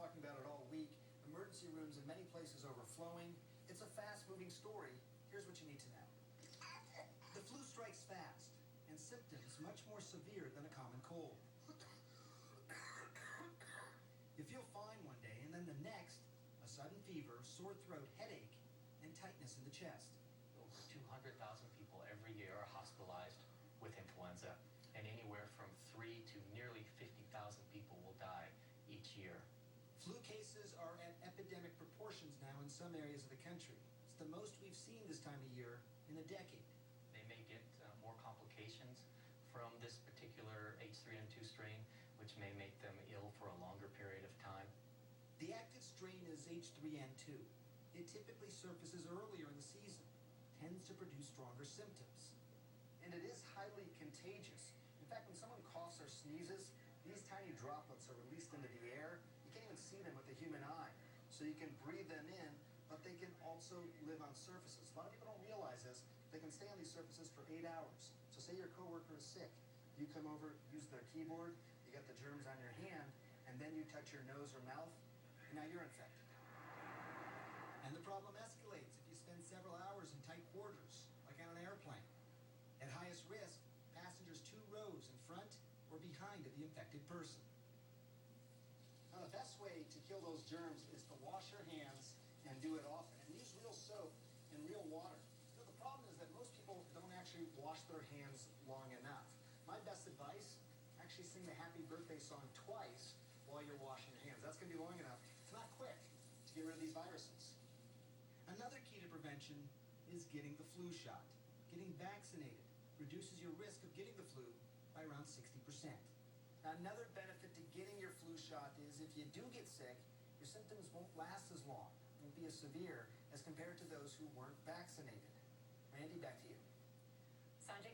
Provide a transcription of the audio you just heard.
talking about it all week. Emergency rooms in many places overflowing. It's a fast-moving story. Here's what you need to know. The flu strikes fast, and symptoms much more severe than a common cold. You feel fine one day, and then the next, a sudden fever, sore throat, headache, and tightness in the chest. Over 200,000 people every year are hospitalized with influenza, and anywhere from 3 to nearly 50,000 people will die each year. Flu cases are at epidemic proportions now in some areas of the country. It's the most we've seen this time of year in a decade. They may get more complications from this particular H3N2 strain, which may make them ill for a longer period of time. The active strain is H3N2. It typically surfaces earlier in the season, tends to produce stronger symptoms. And it is highly contagious. In fact, when someone coughs or sneezes, these tiny droplets are released into the air. You can't even see them with the human eye. So you can breathe them in, but they can also live on surfaces. A lot of people don't realize this. They can stay on these surfaces for 8 hours. So say your coworker is sick. You come over, use their keyboard, you got the germs on your hand, and then you touch your nose or mouth, and now you're infected. And the problem escalates if you spend several hours in tight quarters, like on an airplane. At highest risk, passengers 2 rows in front or behind of the infected person. Now, the best way to kill those germs is to wash your hands and do it often. And use real soap and real water. You know, the problem is that most people don't actually wash their hands long enough. My best advice, actually sing the happy birthday song twice while you're washing your hands. That's going to be long enough. It's not quick to get rid of these viruses. Another key to prevention is getting the flu shot. Getting vaccinated reduces your risk of getting the flu by around 60%. Now, another benefit to getting your flu shot is if you do get sick, your symptoms won't last as long, won't be as severe as compared to those who weren't vaccinated. Randy, back to you. Sanjay.